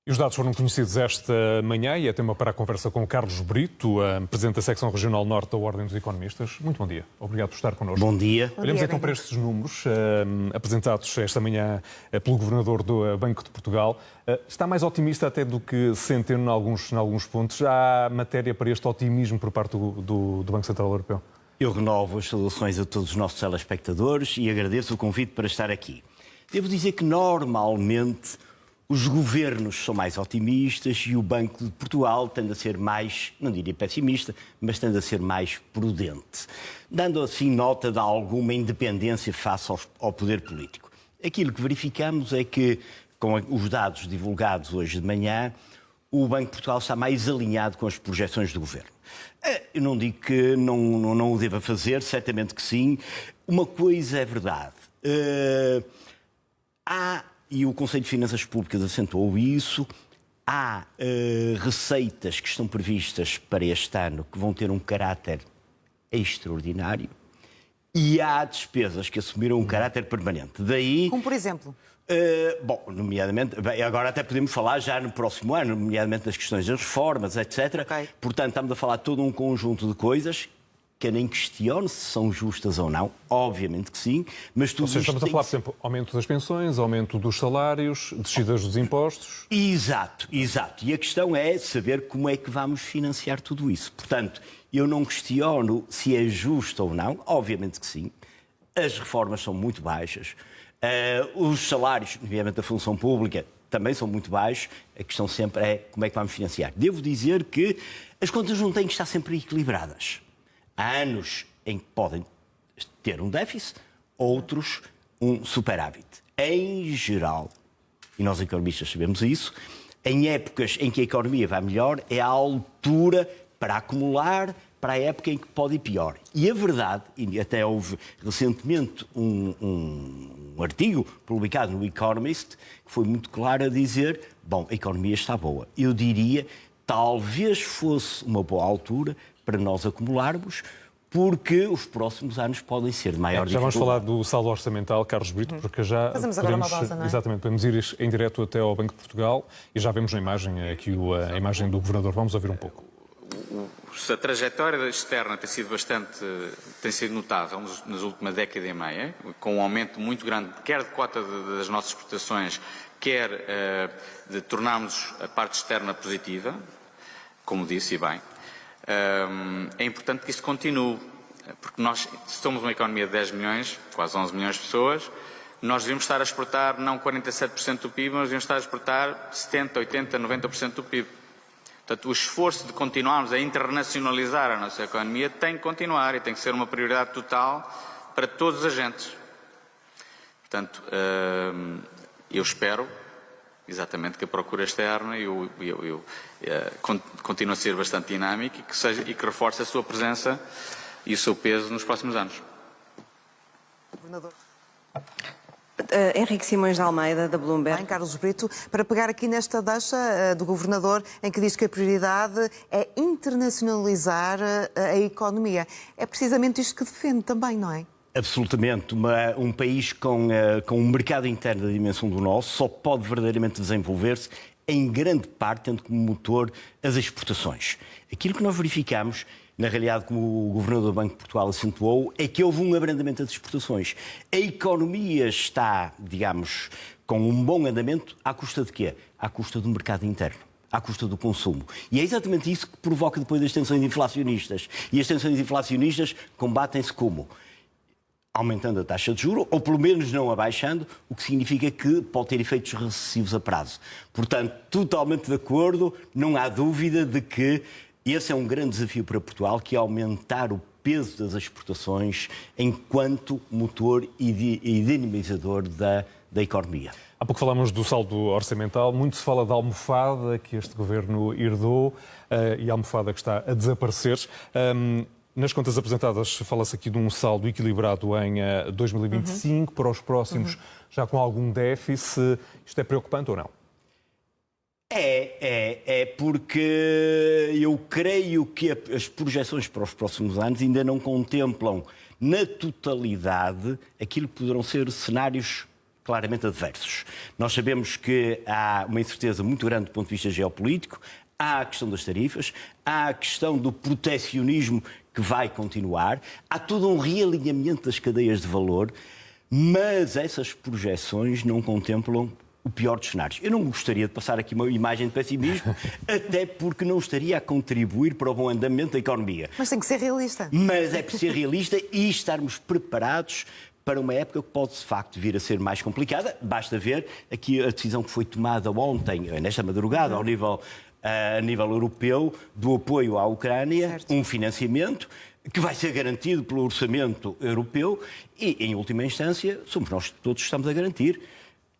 E os dados foram conhecidos esta manhã e é tema para a conversa com o Carlos Brito, Presidente da Secção Regional Norte da Ordem dos Economistas. Muito bom dia. Obrigado por estar connosco. Bom dia. Olhamos então para estes números apresentados esta manhã pelo Governador do Banco de Portugal. Está mais otimista até do que Centeno em alguns pontos. Há matéria para este otimismo por parte do Banco Central Europeu? Eu renovo as saudações a todos os nossos telespectadores e agradeço o convite para estar aqui. Devo dizer que normalmente os governos são mais otimistas e o Banco de Portugal tende a ser mais, não diria pessimista, mas tende a ser mais prudente, dando assim nota de alguma independência face ao poder político. Aquilo que verificamos é que, com os dados divulgados hoje de manhã, o Banco de Portugal está mais alinhado com as projeções do governo. Eu não digo que não o deva fazer, certamente que sim. Uma coisa é verdade. E o Conselho de Finanças Públicas acentuou isso, há receitas que estão previstas para este ano que vão ter um caráter extraordinário e há despesas que assumiram um caráter permanente. Daí, como por exemplo? Nomeadamente, agora até podemos falar já no próximo ano, nomeadamente das questões das reformas, etc. Okay. Portanto, estamos a falar de todo um conjunto de coisas que eu nem questiono se são justas ou não, obviamente que sim, mas tudo isto estamos a falar, por exemplo, aumento das pensões, aumento dos salários, descidas dos impostos. Exato. E a questão é saber como é que vamos financiar tudo isso. Portanto, eu não questiono se é justo ou não, obviamente que sim. As reformas são muito baixas. Os salários, obviamente, da função pública também são muito baixos. A questão sempre é como é que vamos financiar. Devo dizer que as contas não têm que estar sempre equilibradas. Há anos em que podem ter um déficit, outros um superávit. Em geral, e nós economistas sabemos isso, em épocas em que a economia vai melhor, é a altura para acumular para a época em que pode ir pior. E a verdade, e até houve recentemente um artigo publicado no Economist, que foi muito claro a dizer, a economia está boa. Eu diria, talvez fosse uma boa altura para nós acumularmos, porque os próximos anos podem ser de maior dificuldade. Já vamos falar do saldo orçamental, Carlos Brito, porque já fazemos agora uma pausa, não é? Exatamente, podemos ir em direto até ao Banco de Portugal e já vemos na imagem aqui a imagem do Governador. Vamos ouvir um pouco. A trajetória externa tem sido notável nas últimas década e meia, com um aumento muito grande, quer de cota das nossas exportações, quer de tornarmos a parte externa positiva, como disse, e bem. É importante que isso continue, porque nós somos uma economia de 10 milhões, quase 11 milhões de pessoas, nós devíamos estar a exportar não 47% do PIB, mas devíamos estar a exportar 70%, 80%, 90% do PIB. Portanto, o esforço de continuarmos a internacionalizar a nossa economia tem que continuar e tem que ser uma prioridade total para todos os agentes. Portanto, eu espero exatamente que a procura externa continue a ser bastante dinâmica e que reforce a sua presença e o seu peso nos próximos anos. Governador. Henrique Simões de Almeida, da Bloomberg. Bem, Carlos Brito, para pegar aqui nesta deixa do Governador, em que diz que a prioridade é internacionalizar a economia. É precisamente isto que defende também, não é? Absolutamente. Um país com um mercado interno da dimensão do nosso só pode verdadeiramente desenvolver-se em grande parte tendo como motor as exportações. Aquilo que nós verificamos, na realidade, como o Governador do Banco de Portugal acentuou, é que houve um abrandamento das exportações. A economia está, digamos, com um bom andamento à custa de quê? À custa do mercado interno, à custa do consumo. E é exatamente isso que provoca depois as tensões inflacionistas. E as tensões inflacionistas combatem-se como? Aumentando a taxa de juros, ou pelo menos não abaixando, o que significa que pode ter efeitos recessivos a prazo. Portanto, totalmente de acordo, não há dúvida de que esse é um grande desafio para Portugal, que é aumentar o peso das exportações enquanto motor e dinamizador da economia. Há pouco falámos do saldo orçamental, muito se fala da almofada que este governo herdou e a almofada que está a desaparecer. Nas contas apresentadas fala-se aqui de um saldo equilibrado em 2025, para os próximos já com algum déficit. Isto é preocupante ou não? É porque eu creio que as projeções para os próximos anos ainda não contemplam na totalidade aquilo que poderão ser cenários claramente adversos. Nós sabemos que há uma incerteza muito grande do ponto de vista geopolítico, há a questão das tarifas, há a questão do protecionismo que vai continuar, há todo um realinhamento das cadeias de valor, mas essas projeções não contemplam o pior dos cenários. Eu não gostaria de passar aqui uma imagem de pessimismo, até porque não estaria a contribuir para o bom andamento da economia. Mas tem que ser realista. Mas é preciso ser realista e estarmos preparados para uma época que pode, de facto, vir a ser mais complicada. Basta ver aqui a decisão que foi tomada ontem, nesta madrugada, a nível europeu, do apoio à Ucrânia, certo. Um financiamento que vai ser garantido pelo orçamento europeu e, em última instância, somos nós que todos estamos a garantir.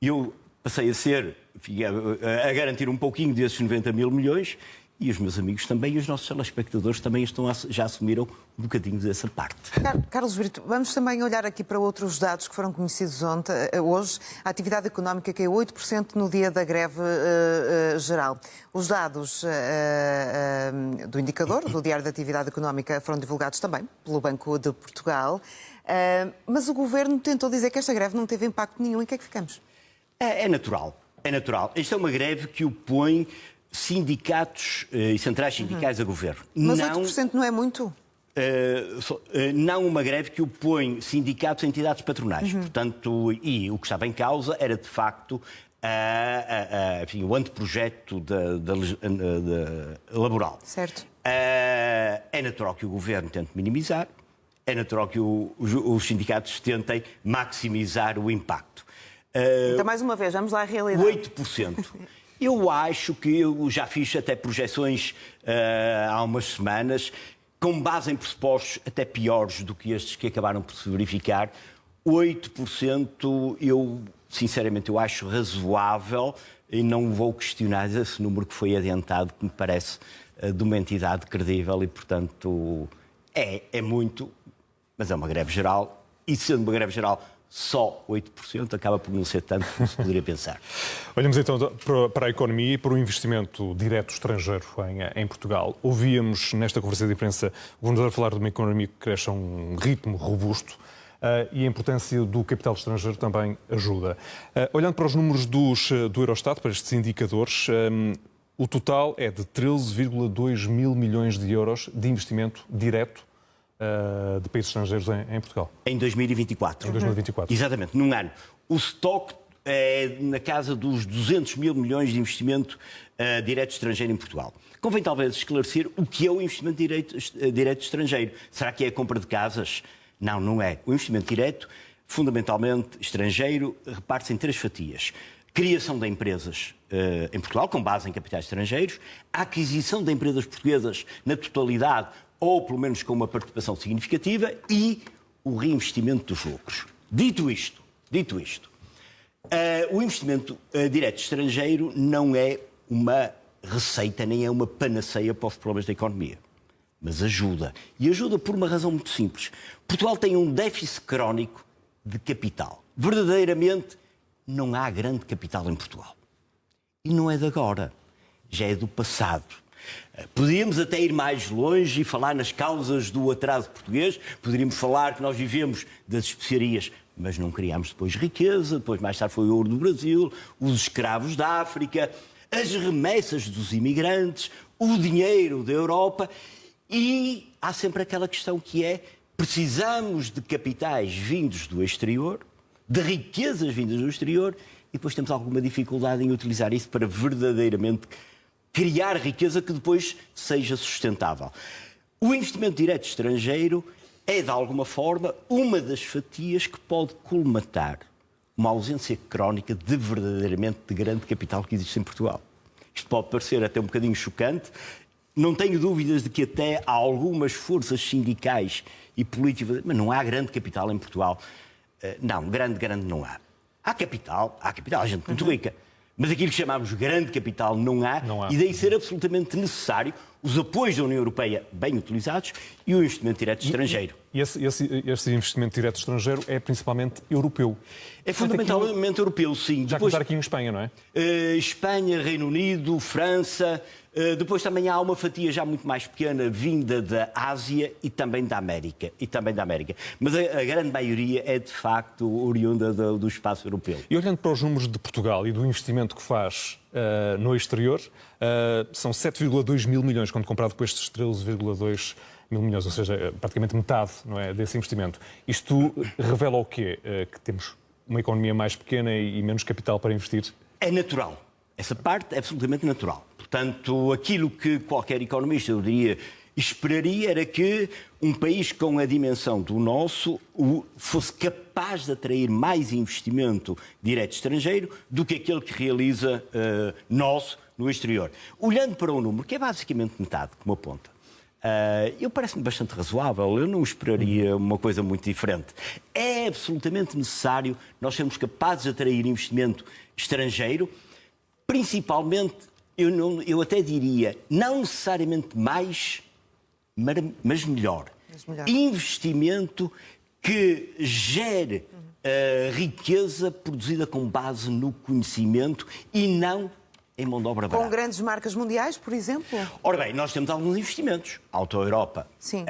Eu passei a garantir um pouquinho desses 90 mil milhões e os meus amigos também e os nossos telespectadores também já assumiram um bocadinho dessa parte. Carlos Brito, vamos também olhar aqui para outros dados que foram conhecidos hoje. A atividade económica caiu 8% no dia da greve geral. Os dados do indicador, do Diário da Atividade Económica, foram divulgados também pelo Banco de Portugal. Mas o Governo tentou dizer que esta greve não teve impacto nenhum. Em que é que ficamos? É natural. É natural. Esta é uma greve que opõe sindicatos e centrais sindicais a governo. Mas 8% não é muito? Não uma greve que opõe sindicatos a entidades patronais. Portanto, e o que estava em causa era, de facto, enfim, o anteprojeto laboral. Certo. É natural que o governo tente minimizar, é natural que os sindicatos tentem maximizar o impacto. Então, mais uma vez, vamos lá à realidade. 8%. Eu acho que eu já fiz até projeções há umas semanas, com base em pressupostos até piores do que estes que acabaram por se verificar. 8% sinceramente, eu acho razoável e não vou questionar esse número que foi adiantado, que me parece de uma entidade credível e, portanto, é muito, mas é uma greve geral e, sendo uma greve geral, só 8% acaba por não ser tanto como se poderia pensar. Olhamos então para a economia e para o investimento direto estrangeiro em Portugal. Ouvíamos nesta conversa de imprensa o governador falar de uma economia que cresce a um ritmo robusto e a importância do capital estrangeiro também ajuda. Olhando para os números do Eurostat, para estes indicadores, o total é de 13,2 mil milhões de euros de investimento direto de países estrangeiros em Portugal. Em 2024. Em 2024. Exatamente, num ano. O estoque é na casa dos 200 mil milhões de investimento direto estrangeiro em Portugal. Convém talvez esclarecer o que é o investimento direto estrangeiro. Será que é a compra de casas? Não, não é. O investimento direto, fundamentalmente estrangeiro, reparte-se em 3 fatias. Criação de empresas em Portugal, com base em capitais estrangeiros, a aquisição de empresas portuguesas na totalidade ou pelo menos com uma participação significativa, e o reinvestimento dos lucros. Dito isto, o investimento direto estrangeiro não é uma receita, nem é uma panaceia para os problemas da economia, mas ajuda. E ajuda por uma razão muito simples. Portugal tem um déficit crónico de capital. Verdadeiramente, não há grande capital em Portugal. E não é de agora, já é do passado. Podíamos até ir mais longe e falar nas causas do atraso português, poderíamos falar que nós vivemos das especiarias, mas não criámos depois riqueza, depois mais tarde foi o ouro do Brasil, os escravos da África, as remessas dos imigrantes, o dinheiro da Europa, e há sempre aquela questão que é: precisamos de capitais vindos do exterior, de riquezas vindas do exterior, e depois temos alguma dificuldade em utilizar isso para verdadeiramente criar riqueza que depois seja sustentável. O investimento direto estrangeiro é, de alguma forma, uma das fatias que pode colmatar uma ausência crónica de verdadeiramente de grande capital que existe em Portugal. Isto pode parecer até um bocadinho chocante. Não tenho dúvidas de que até há algumas forças sindicais e políticas, mas não há grande capital em Portugal. Não, grande não há. Há capital, há gente muito rica. Mas aquilo que chamamos grande capital não há, e daí ser absolutamente necessário os apoios da União Europeia bem utilizados e o investimento direto estrangeiro. E esse investimento direto estrangeiro é principalmente europeu? É fundamentalmente europeu, sim. Já começar aqui em Espanha, não é? Espanha, Reino Unido, França, Depois também há uma fatia já muito mais pequena vinda da Ásia e também da América. Mas a grande maioria é, de facto, oriunda do espaço europeu. E olhando para os números de Portugal e do investimento que faz no exterior, são 7,2 mil milhões, quando comparado com estes 13,2 mil milhões, ou seja, praticamente metade, não é, desse investimento. Isto revela o quê? Que temos uma economia mais pequena e menos capital para investir? É natural. Essa parte é absolutamente natural. Portanto, aquilo que qualquer economista, eu diria, esperaria era que um país com a dimensão do nosso fosse capaz de atrair mais investimento direto estrangeiro do que aquele que realiza nosso no exterior. Olhando para um número que é basicamente metade, como aponta, eu parece-me bastante razoável, eu não esperaria uma coisa muito diferente. É absolutamente necessário nós sermos capazes de atrair investimento estrangeiro, principalmente, eu até diria, não necessariamente mais, mas melhor. Investimento que gere riqueza produzida com base no conhecimento e não em mão de obra barata. Com grandes marcas mundiais, por exemplo? Ora bem, nós temos alguns investimentos. Auto Europa. Sim.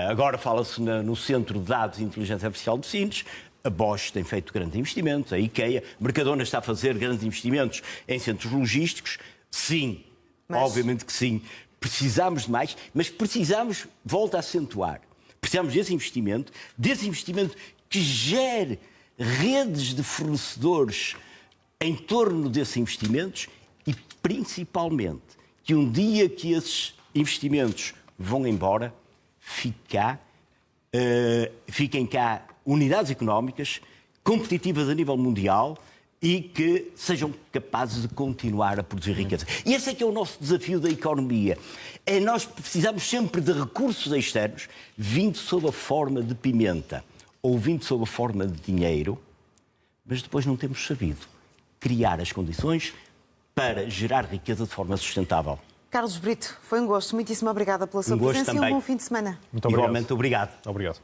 Agora fala-se no Centro de Dados e Inteligência Artificial de Sines. A Bosch tem feito grandes investimentos, a IKEA, Mercadona está a fazer grandes investimentos em centros logísticos. Sim, obviamente que sim. Precisamos de mais, mas precisamos, volto a acentuar, precisamos desse investimento que gere redes de fornecedores em torno desses investimentos e, principalmente, que um dia que esses investimentos vão embora, fiquem cá unidades económicas competitivas a nível mundial e que sejam capazes de continuar a produzir riqueza. E esse é que é o nosso desafio da economia. Nós precisamos sempre de recursos externos vindo sob a forma de pimenta ou vindo sob a forma de dinheiro, mas depois não temos sabido criar as condições para gerar riqueza de forma sustentável. Carlos Brito, foi um gosto. Muitíssimo obrigada pela sua presença e um bom fim de semana. Muito obrigado. Igualmente, obrigado. Obrigado.